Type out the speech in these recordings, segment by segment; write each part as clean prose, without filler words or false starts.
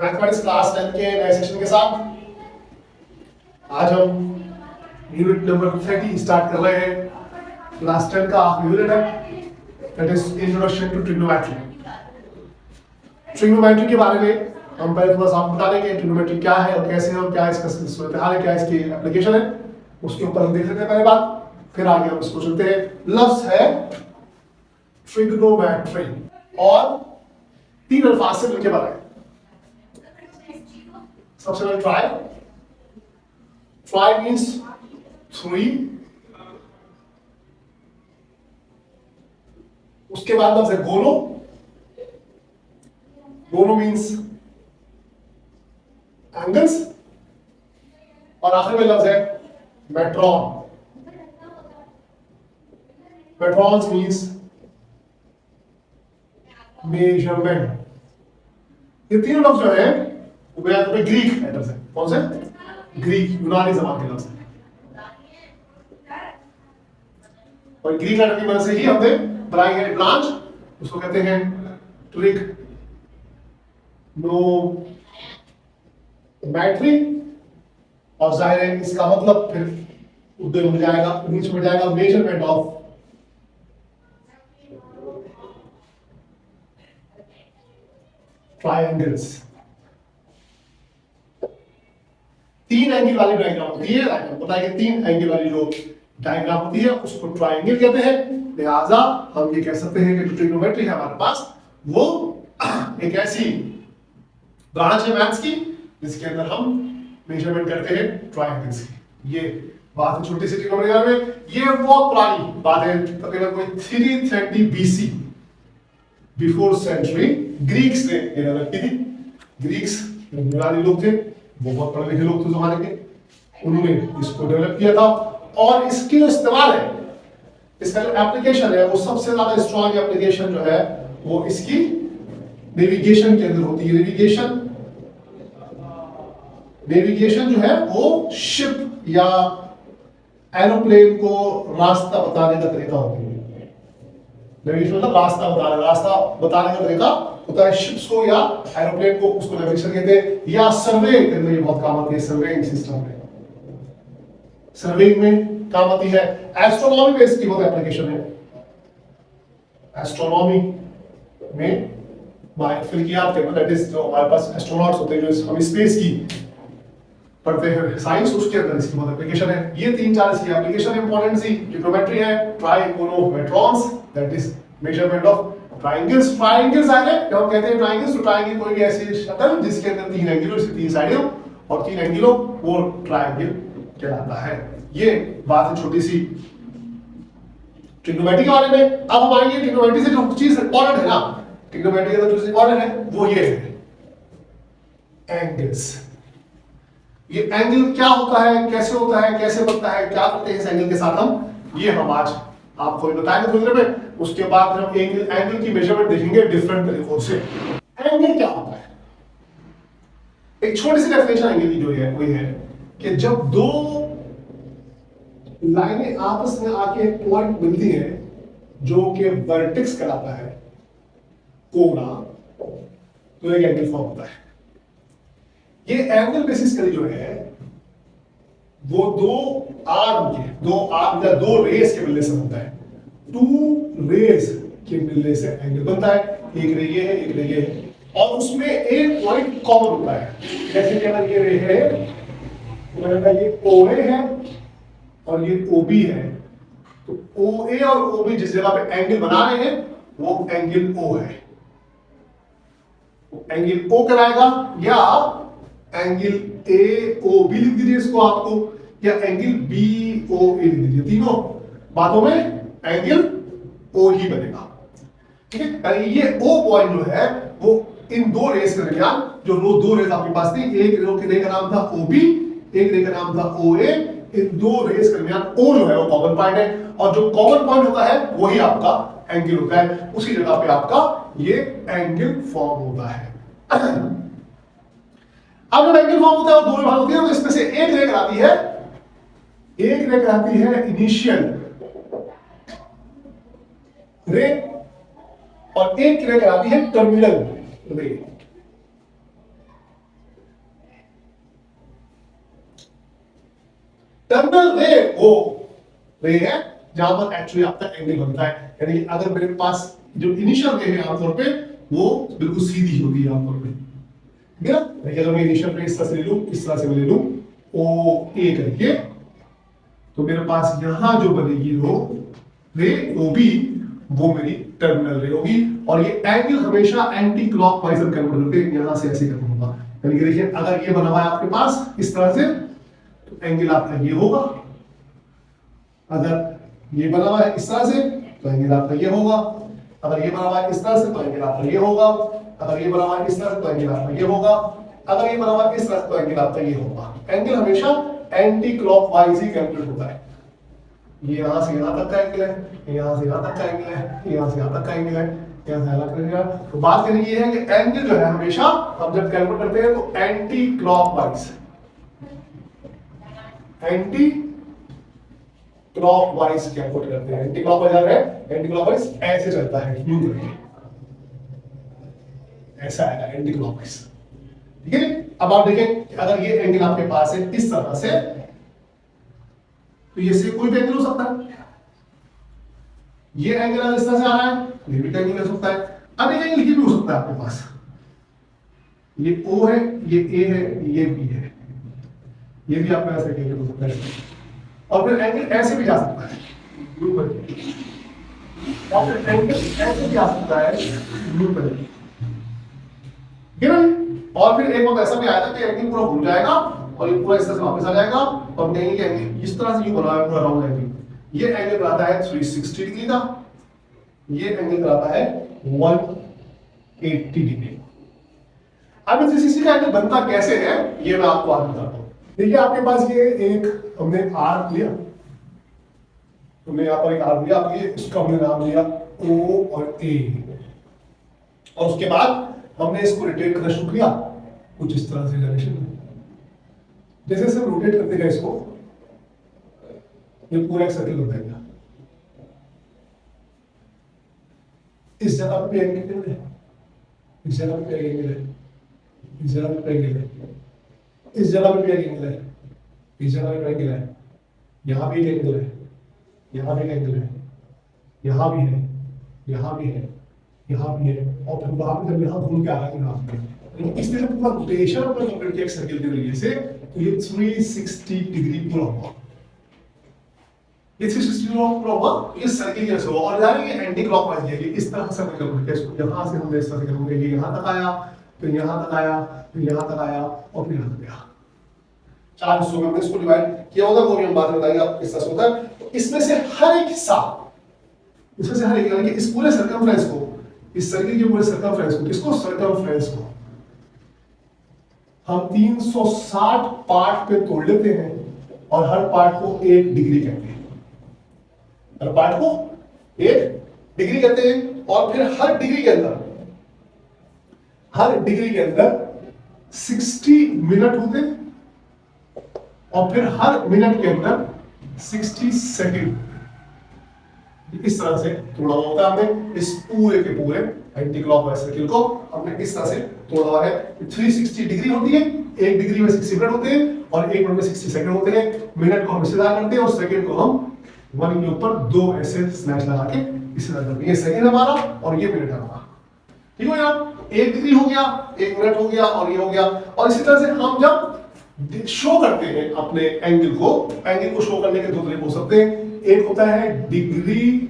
Mathematics class 10 के नए session के साथ आज हम यूनिट नंबर 30 स्टार्ट कर रहे हैं। क्लास 10 का आखिरी यूनिट है, that is introduction to trigonometry. Trigonometry के बारे में हम पहले थोड़ा सा आपको बता देंगे ट्रिग्नोमेट्री क्या है और कैसे है और क्या इसका सूरत हाल है, क्या इसकी एप्लीकेशन है, उसके ऊपर हम देख लेते हैं पहले बात, फिर आगे हम इसको चलते हैं। लफ्ज है ट्रिग्नोमेट्री और तीन अल्फाज से मिलकर बना है। सबसे पहले ट्राई। Try means 3। उसके बाद लफ्ज है गोनो। गोनो मीन्स एंगल्स। और आखिर में लफ्ज है मेट्रॉन। मेट्रॉन्स मीन्स मेजरमेंट। ये तीनों लफ्ज जो है वो ग्रीक लेटर्स है। कौन से? ग्रीक, यूनानी ज़बान के लफ्ज है। और ग्रीक लेटर की मदद से ही हमने बनाई है ब्रांच, उसको कहते हैं ट्रिग्नोमेट्री। और जाहिर है इसका मतलब फिर उर्दू में मिल जाएगा, इंग्लिश में मिल जाएगा मेजरमेंट ऑफ ट्रायंगल्स। तीन एंगल वाली डायग्राम होती है, पता है कि तीन एंगल वाली जो डायग्राम होती है उसको ट्रायंगल कहते हैं। लिहाजा हम ये कह सकते हैं कि ट्रिग्नोमेट्री है हमारे पास वो एक ऐसी ब्रांच है मैथ्स की जिसके अंदर हम मेजरमेंट करते हैं ट्रायंगल्स की। ये बात है छोटी सी ट्रिग्नोमेट्री में। ये बहुत पुरानी बात है, तकरीबन कोई 330 BC, बिफोर सेंचुरी ग्रीक्स ने ये डेवलप की थी। ग्रीक्स यूनानी लोग थे, वो बहुत पढ़े लिखे लोग थे जमाने के, उन्होंने इसको डेवलप किया था। और इसकी जो इस्तेमाल है, इसका जो एप्लीकेशन है वो सबसे ज्यादा स्ट्रॉन्ग एप्लीकेशन जो है वो इसकी नेविगेशन के अंदर होती है। नेविगेशन जो है वो शिप या एरोप्लेन को रास्ता बताने का तरीका होती है। नेविगेशन मतलब रास्ता बताने का तरीका होता है शिप्स को या एरोप्लेन को, उसको नेविगेशन कहते हैं। या सर्वे के अंदर ये बहुत काम आती है, सर्वेइंग सिस्टम में, सर्वेइंग में काम आती है। एस्ट्रोनॉमी में इसकी बहुत एप्लीकेशन है। एस्ट्रोनॉमी में फिल्कियात के दैट इज जो हमारे पास एस्ट्रोनॉट्स होते हैं, जो हम स्पेस की पढ़ते हैं साइंस, उसके अंदर इसकी बहुत एप्लीकेशन है। ये 3-4 इसकी एप्लीकेशन इंपॉर्टेंट सी। ट्रिग्नोमेट्री है, trigonometrons that is measurement of triangles. Triangles आए जब हम कहते हैं ट्रायंगल्स, तो ट्रायंगल कोई भी ऐसी शक्ल जिसके अंदर 3 एंगल हो, इसकी 3 साइडें हो और 3 एंगल हो, वो ट्रायंगल कहलाता है। ये बात है छोटी सी ट्रिग्नोमेट्री के बारे में। अब हम आएंगे ट्रिग्नोमेट्री से जो चीज इंपॉर्टेंट है ना, ट्रिग्नोमेट्री का जो चीज इंपॉर्टेंट है वो ये है एंगल्स। ये एंगल क्या होता है, कैसे होता है, कैसे बनता है, क्या करते हैं इस एंगल के साथ हम, ये हम आज आपको बताएंगे थोड़ी देर में। उसके बाद हम एंगल की मेजरमेंट देखेंगे डिफरेंट तरीकों से। एंगल क्या होता है? एक छोटी सी डेफिनेशन एंगल की जो है वो है कि जब दो लाइनें आपस में आके एक पॉइंट मिलती है जो कि वर्टेक्स कहलाता है, कोना, तो एक एंगल फॉर्म होता है। ये एंगल बेसिकली जो है वो दो आर्म या दो रेस के मिलने से बनता है। 2 रेस के मिलने से एंगल बनता है। एक रे ये है, एक रे ये है, और उसमें एक पॉइंट कॉमन होता है। जैसे कि अगर ये रे है तो ये OA है और ये OB है, तो OA और OB जिस जगह पे एंगल बना रहे हैं वो एंगल O है, एंगल O कहलाएगा। या एंगल AOB लिख दीजिए इसको आपको, या एंगल BOA लिख दीजिए। तीनों बातों में एंगल O ही बनेगा, ठीक है। ये O पॉइंट जो है वो इन दो रेस के दरमियान, जो दो रेस आपके पास थी, एक रे का नाम था OB, एक रे का नाम था OA, इन दो रेस के दरमियान O जो है वो कॉमन पॉइंट है, और जो कॉमन पॉइंट होता है वही आपका एंगल होता है। उसी जगह पे आपका ये एंगल फॉर्म होता है। अब जब एंगल फॉर्म होता है और दो भाग होती है, तो इसमें से एक रे कहलाती है इनिशियल रे और एक रे कहलाती है टर्मिनल रे। टर्मिनल रे वो रे है जहां पर एक्चुअली आपका एंगल बनता है। यानी कि अगर मेरे पास जो इनिशियल रे है आमतौर पे वो बिल्कुल सीधी होगी आमतौर पे, ठीक है ना। देखिए अगर मैं इनिशियल रे इस तरह से ले लूं, इस तरह से मैं ले लूं ओ ए करके, तो मेरे पास यहां जो बनेगी रे ओ बी वो मेरी टर्मिनल रे होगी। और ये एंगल हमेशा एंटी क्लॉकवाइज हम कन्वर्ट करते हैं, यहां से ऐसे करना होगा। यानी कि देखिए अगर ये बना हुआ है आपके पास इस तरह से, तो एंगल आपका ये होगा। अगर ये बना हुआ है इस तरह से, तो एंगल आपका ये होगा। अगर ये बना हुआ है इस तरह से, तो एंगल आपका ये होगा। अगर ये बना हुआ है इस तरह से, तो एंगल आपका ये होगा। अगर ये बना हुआ है इस तरह से, तो एंगल आपका ये होगा। एंगल हमेशा एंटी क्लॉकवाइज ही कैलकुलेट होता है। ये यहां से यहां तक का एंगल है, यहां से यहां तक का एंगल है, यहां से यहां तक का एंगल है, यहां से अलग करेंगे। तो बात करनी ये है कि एंगल जो है हमेशा हम जब कैलकुलेट करते हैं तो एंटी क्लॉकवाइज कैलकुलेट करते हैं। एंटी क्लॉकवाइज है, एंटी क्लॉकवाइज ऐसे चलता है, यूं करके ऐसा आएगा एंटी क्लॉकवाइज, ठीक है। अब आप देखें अगर ये एंगल आपके पास है इस तरह से, तो ये से कोई भी एंगल हो सकता है। ये एंगल अगर इस तरह से आ रहा है, ये भी एंगल हो सकता है। अब एक एंगल ये भी हो सकता है आपके पास, ये O है, ये A है, ये B है, ये भी आपका ऐसा एंगल हो सकता है। और फिर एंगल ऐसे भी जा सकता है, और फिर एंगल ऐसे भी आ सकता है, ठीक है ना। और फिर एक वक्त ऐसा भी आया था कि एंगल पूरा घूम जाएगा और ये पूरा इस तरह से वापस आ जाएगा और कहेंगे कि एंगल इस तरह से यूं बना है पूरा राउंड एंगल। ये एंगल बनाता है 360 डिग्री का, ये एंगल बनाता है 180 डिग्री। अब 360 का एंगल बनता कैसे है ये मैं आपको आगे बताता हूं। देखिए आपके पास ये एक हमने आर्क लिया, हमने यहां पर एक आर्क लिया, आप ये इसका हमने नाम लिया O और A, और उसके बाद हमने इसको रोटेट करना शुरू किया कुछ इस तरह से डायरेक्शन में। जैसे जैसे हम रोटेट करते गए इसको, ये पूरा एक सर्कल हो जाएगा। इस जगह पे एंगल है, इस जगह पे एंगल है, इस जगह पे एंगल है, इस जगह पे एंगल है, इस जगह पे एंगल है, यहां भी एक एंगल है, यहां भी एक एंगल है, यहां भी है, यहां भी है, यहां भी है, और फिर वहां पे जब यहां घूम के आ रहा है यहां पे, लेकिन इस तरह पूरा रोटेशन अपने कंप्लीट किया एक सर्कल के जरिए से, तो ये 360 डिग्री पूरा हुआ। ये 360 डिग्री पूरा हुआ, ये सर्कल जैसे हुआ। और यार ये एंटी क्लॉकवाइज है, इस तरह से हम इसको यहां से हम इस तरह से करेंगे, ये यहां तक आया, फिर यहां तक आया, फिर यहां तक आया और फिर यहां तक गया। 4 हिस्सों में हमने इसको डिवाइड किया होगा, वो भी हम बाद में बताएंगे आपको किस तरह से होता है। तो इसमें से हर एक हिस्सा, इसमें से हर एक, यानी कि इस पूरे सर्कमफ्रेंस को, इस सर्कल के पूरे सर्कमफ्रेंस को, किसको, सर्कमफ्रेंस को हम 360 पार्ट पे तोड़ लेते हैं और हर पार्ट को 1 डिग्री कहते हैं। हर पार्ट को 1 डिग्री कहते हैं। और फिर हर डिग्री के अंदर, हर डिग्री के अंदर 60 मिनट होते हैं और फिर हर मिनट के अंदर 60 सेकंड। इस तरह से तोड़ा हुआ होता है हमने इस पूरे के पूरे एंटी क्लॉकवाइज सर्कल को, हमने इस तरह से तोड़ा हुआ है। 360 डिग्री होती है, 1 डिग्री में 60 मिनट होते हैं और 1 मिनट में 60 सेकंड होते हैं। मिनट को हम हिस्सेदार करते हैं और सेकंड को हम 1 के ऊपर 2 ऐसे स्लैश लगा के हिस्सेदार करते हैं। ये सेकंड हमारा और ये मिनट हमारा, ठीक हो गया। 1 डिग्री हो गया, 1 मिनट हो गया और ये हो गया। और इसी तरह से हम जब शो करते हैं अपने एंगल को शो करने के 2 तरीके हो सकते हैं। एक होता है डिग्री,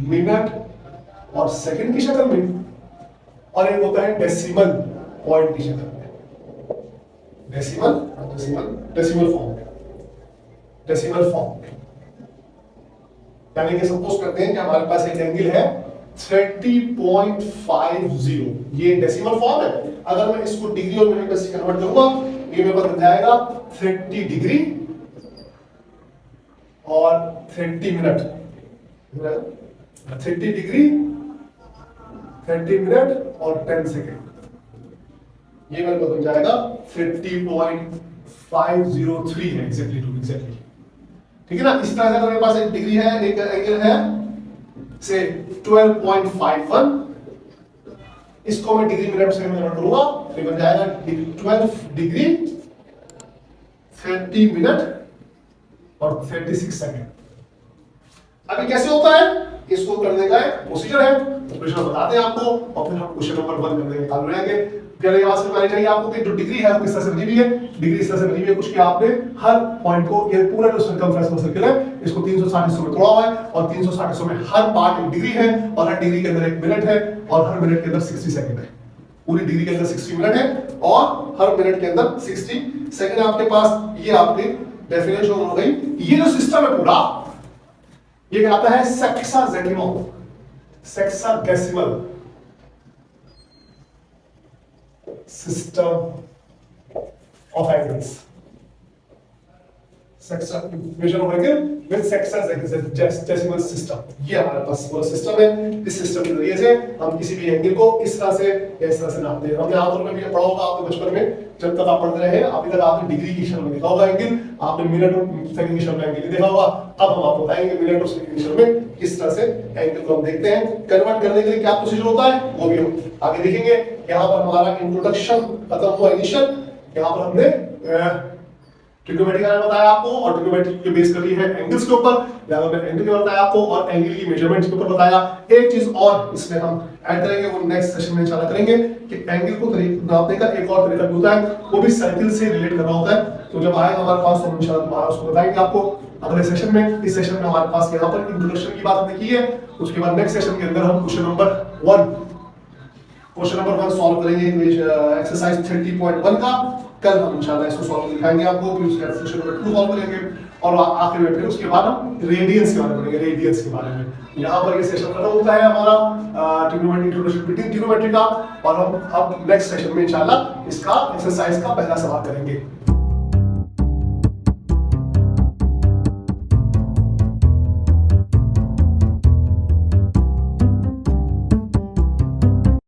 मिनट और सेकंड की शक्ल में, और एक होता है डेसिमल पॉइंट की शक्ल में। डेसिमल फॉर्म में, यानी कि सपोज करते हैं कि हमारे पास एक एंगल है 30.50, ये डेसिमल फॉर्म है। अगर मैं इसको डिग्री और मिनट में कन्वर्ट करूंगा, ये मेरे पास बन जाएगा 30 डिग्री और 30 मिनट, 30 डिग्री, 30 मिनट और 10 सेकेंड। ये मेरे पास बन जाएगा 30.503 है एग्जैक्टली, ठीक है ना। इस तरह से अगर मेरे पास एक डिग्री है, एक एंगल है से 12.51, इसको मैं डिग्री मिनट से कन्वर्ट करूंगा, तो बन जाएगा 12 डिग्री 30 मिनट और 36 सेकंड। अभी कैसे होता है, इसको करने का एक प्रोसीजर है, प्रोसीजर बताते हैं आपको और फिर हम क्वेश्चन नंबर 1 करने के चालू रहेंगे। पहले यहां से पहले चाहिए आपको कि जो डिग्री है वो किस तरह से बनी हुई है। डिग्री इस तरह से बनी हुई है कुछ कि आपने हर पॉइंट को, ये पूरा जो सर्कमफ्रेंस ऑफ सर्कल है इसको 360 हिस्सों में तोड़ा हुआ है और 360 हिस्सों में हर पार्ट एक डिग्री है और हर डिग्री के अंदर 1 मिनट है और हर मिनट के अंदर 60 सेकंड है। पूरी डिग्री के अंदर 60 मिनट है और हर मिनट के अंदर 60 सेकंड आपके पास। ये आपकी डेफिनेशन हो गई। ये जो सिस्टम है पूरा ये कहलाता है sexagesimal, sexagesimal system of angles, measure of angle with sexagesimal system. ये हमारे पास पूरा सिस्टम है। इस सिस्टम के जरिए से हम किसी भी एंगल को इस तरह से या इस तरह से नापते हैं। हमने आमतौर पर भी पढ़ा होगा आपने बचपन में, जब तक आप पढ़ते रहे अभी तक आपने डिग्री की शक्ल में देखा होगा एंगल, आपने मिनट और सेकंड की शक्ल में एंगल देखा होगा। अब हम आपको बताएंगे मिनट और सेकंड की शक्ल में किस तरह से एंगल को हम देखते हैं। कन्वर्ट करने के लिए क्या प्रोसीजर होता है वो भी हम आगे देखेंगे। यहाँ पर हमारा इंट्रोडक्शन खत्म हुआ इनिशियल। यहाँ पर हमने ट्रिग्नोमेट्री का बताया आपको और ट्रिग्नोमेट्री की बेस करी है एंगल्स के ऊपर। यहाँ पर एंगल के बताया आपको और एंगल की मेजरमेंट्स के ऊपर बताया। एक चीज और इसमें हम ऐड करेंगे, वो नेक्स्ट सेशन में इंशाल्लाह करेंगे कि एंगल को नापने का एक और तरीका भी होता है, वो भी सर्किल से रिलेट करना होता है। तो जब आएगा हमारे पास तो इंशाल्लाह दोबारा उसको बताएंगे आपको अगले सेशन में। इस सेशन में हमारे पास यहाँ पर इंट्रोडक्शन की बात हमने की है। उसके बाद नेक्स्ट सेशन के अंदर हम क्वेश्चन नंबर 1 सॉल्व करेंगे एक्सरसाइज 30.1 का। कल हम इंशाल्लाह इसको सॉल्व दिखाएंगे आपको, फिर उसके बाद क्वेश्चन नंबर 2 सॉल्व करेंगे और आखिर में फिर उसके बाद हम रेडियंस के बारे में पढ़ेंगे, रेडियंस के बारे में। यहाँ पर ये सेशन खत्म होता है हमारा ट्रिग्नोमेट्री इंट्रोडक्शन टू ट्रिग्नोमेट्री का और हम अब नेक्स्ट सेशन में इंशाल्लाह इसका एक्सरसाइज का पहला सवाल करेंगे।